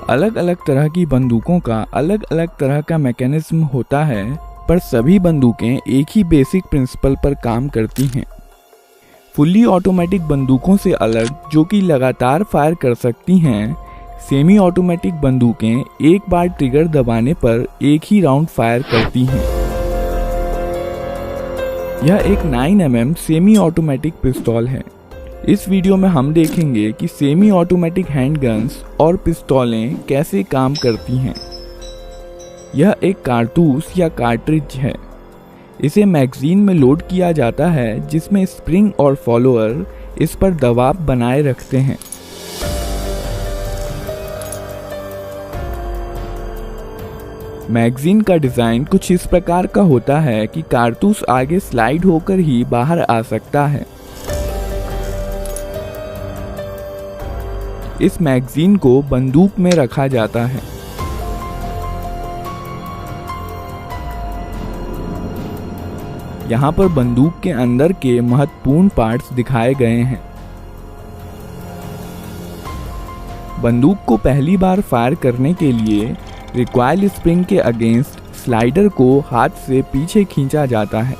अलग अलग तरह की बंदूकों का अलग अलग तरह का मैकेनिज्म होता है, पर सभी बंदूकें एक ही बेसिक प्रिंसिपल पर काम करती हैं। फुल्ली ऑटोमेटिक बंदूकों से अलग, जो कि लगातार फायर कर सकती हैं, सेमी ऑटोमेटिक बंदूकें एक बार ट्रिगर दबाने पर एक ही राउंड फायर करती हैं। यह एक 9mm सेमी ऑटोमेटिक पिस्तौल है। इस वीडियो में हम देखेंगे कि सेमी ऑटोमेटिक हैंडगन्स और पिस्तौलें कैसे काम करती हैं। यह एक कारतूस या कार्ट्रिज है। इसे मैगजीन में लोड किया जाता है, जिसमें स्प्रिंग और फॉलोअर इस पर दबाव बनाए रखते हैं। मैगजीन का डिज़ाइन कुछ इस प्रकार का होता है कि कारतूस आगे स्लाइड होकर ही बाहर आ सकता है। इस मैगजीन को बंदूक में रखा जाता है। यहाँ पर बंदूक के अंदर के महत्वपूर्ण पार्ट्स दिखाए गए हैं। बंदूक को पहली बार फायर करने के लिए रिकॉइल स्प्रिंग के अगेंस्ट स्लाइडर को हाथ से पीछे खींचा जाता है।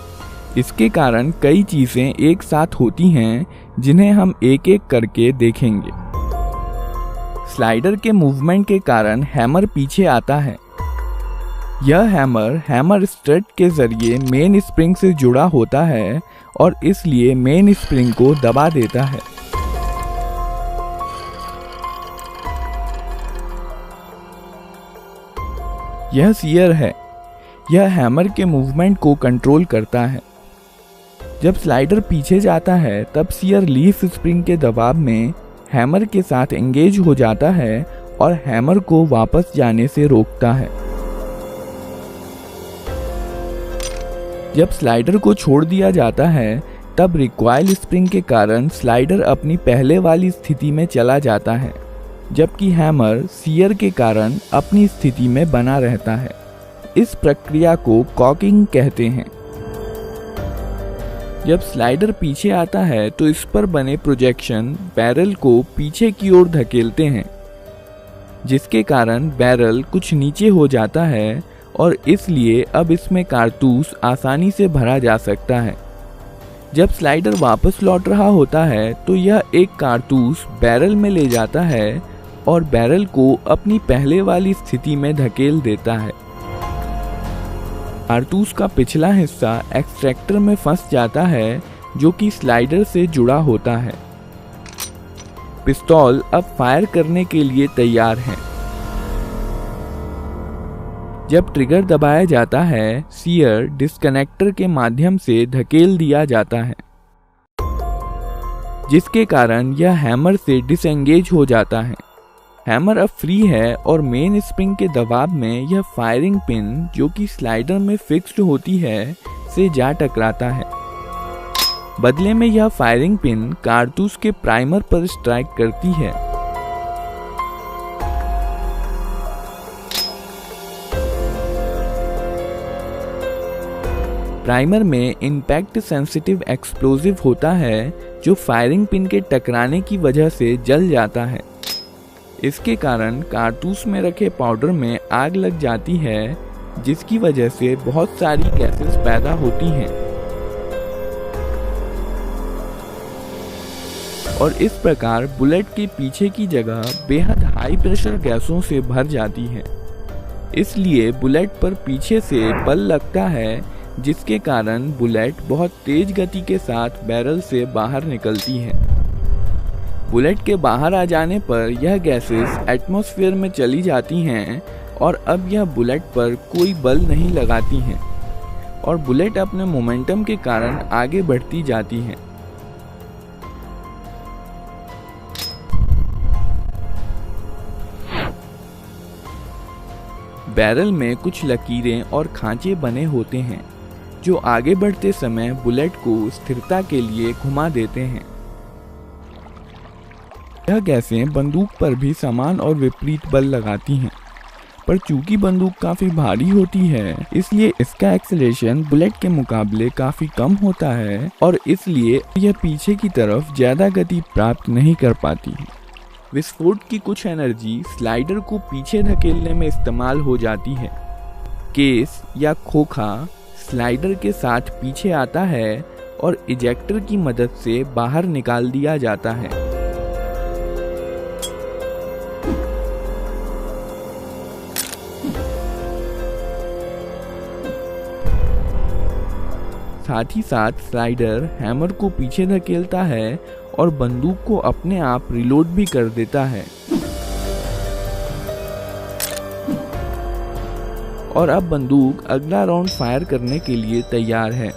इसके कारण कई चीजें एक साथ होती हैं, जिन्हें हम एक एक करके देखेंगे। स्लाइडर के मूवमेंट के कारण हैमर पीछे आता है। यह हैमर स्ट्रट के जरिए मेन स्प्रिंग से जुड़ा होता है और इसलिए मेन स्प्रिंग को दबा देता है। यह सीयर है। यह हैमर के मूवमेंट को कंट्रोल करता है। जब स्लाइडर पीछे जाता है, तब सीयर लीफ स्प्रिंग के दबाव में हैमर के साथ एंगेज हो जाता है और हैमर को वापस जाने से रोकता है। जब स्लाइडर को छोड़ दिया जाता है, तब रिकॉइल स्प्रिंग के कारण स्लाइडर अपनी पहले वाली स्थिति में चला जाता है, जबकि हैमर सीयर के कारण अपनी स्थिति में बना रहता है। इस प्रक्रिया को कॉकिंग कहते हैं। जब स्लाइडर पीछे आता है, तो इस पर बने प्रोजेक्शन बैरल को पीछे की ओर धकेलते हैं, जिसके कारण बैरल कुछ नीचे हो जाता है और इसलिए अब इसमें कारतूस आसानी से भरा जा सकता है। जब स्लाइडर वापस लौट रहा होता है, तो यह एक कारतूस बैरल में ले जाता है और बैरल को अपनी पहले वाली स्थिति में धकेल देता है। कारतूस का पिछला हिस्सा एक्सट्रैक्टर में फंस जाता है, जो कि स्लाइडर से जुड़ा होता है। पिस्तौल अब फायर करने के लिए तैयार है। जब ट्रिगर दबाया जाता है, सीयर डिस्कनेक्टर के माध्यम से धकेल दिया जाता है, जिसके कारण यह हैमर से डिसएंगेज हो जाता है। हैमर अब फ्री है और मेन स्प्रिंग के दबाव में यह फायरिंग पिन, जो कि स्लाइडर में फिक्स्ड होती है, से जा टकराता है। बदले में यह फायरिंग पिन कारतूस के प्राइमर पर स्ट्राइक करती है। प्राइमर में इम्पैक्ट सेंसिटिव एक्सप्लोजिव होता है, जो फायरिंग पिन के टकराने की वजह से जल जाता है। इसके कारण कारतूस में रखे पाउडर में आग लग जाती है, जिसकी वजह से बहुत सारी गैसेस पैदा होती हैं और इस प्रकार बुलेट के पीछे की जगह बेहद हाई प्रेशर गैसों से भर जाती है। इसलिए बुलेट पर पीछे से बल लगता है, जिसके कारण बुलेट बहुत तेज गति के साथ बैरल से बाहर निकलती है। बुलेट के बाहर आ जाने पर यह गैसेस एटमॉस्फेयर में चली जाती हैं और अब यह बुलेट पर कोई बल नहीं लगाती हैं और बुलेट अपने मोमेंटम के कारण आगे बढ़ती जाती है। बैरल में कुछ लकीरें और खांचे बने होते हैं, जो आगे बढ़ते समय बुलेट को स्थिरता के लिए घुमा देते हैं। यह गैसें बंदूक पर भी समान और विपरीत बल लगाती हैं, पर चूंकि बंदूक काफ़ी भारी होती है, इसलिए इसका एक्सेलरेशन बुलेट के मुकाबले काफ़ी कम होता है और इसलिए यह पीछे की तरफ ज़्यादा गति प्राप्त नहीं कर पाती। विस्फोट की कुछ एनर्जी स्लाइडर को पीछे धकेलने में इस्तेमाल हो जाती है। केस या खोखा स्लाइडर के साथ पीछे आता है और इजेक्टर की मदद से बाहर निकाल दिया जाता है। साथ ही साथ स्लाइडर हैमर को पीछे धकेलता है और बंदूक को अपने आप रिलोड भी कर देता है। और अब बंदूक अगला राउंड फायर करने के लिए तैयार है।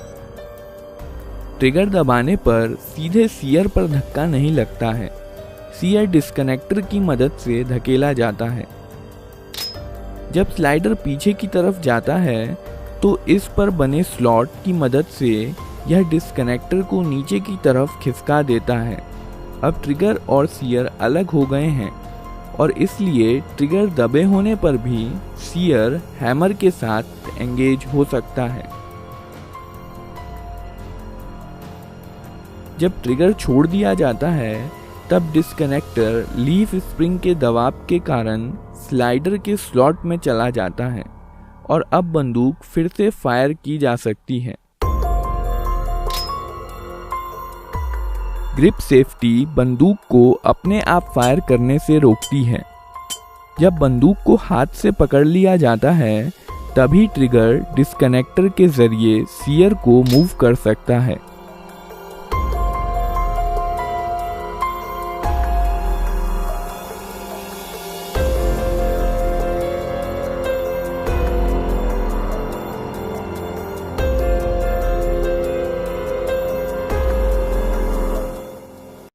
ट्रिगर दबाने पर सीधे सीयर पर धक्का नहीं लगता है। सीयर डिस्कनेक्टर की मदद से धकेला जाता है। जब स्लाइडर पीछे की तरफ जाता है तो इस पर बने स्लॉट की मदद से यह डिस्कनेक्टर को नीचे की तरफ खिसका देता है। अब ट्रिगर और सीयर अलग हो गए हैं और इसलिए ट्रिगर दबे होने पर भी सीयर हैमर के साथ एंगेज हो सकता है। जब ट्रिगर छोड़ दिया जाता है तब डिस्कनेक्टर लीफ स्प्रिंग के दबाव के कारण स्लाइडर के स्लॉट में चला जाता है और अब बंदूक फिर से फायर की जा सकती है। ग्रिप सेफ्टी बंदूक को अपने आप फायर करने से रोकती है। जब बंदूक को हाथ से पकड़ लिया जाता है तभी ट्रिगर डिस्कनेक्टर के जरिए सीयर को मूव कर सकता है।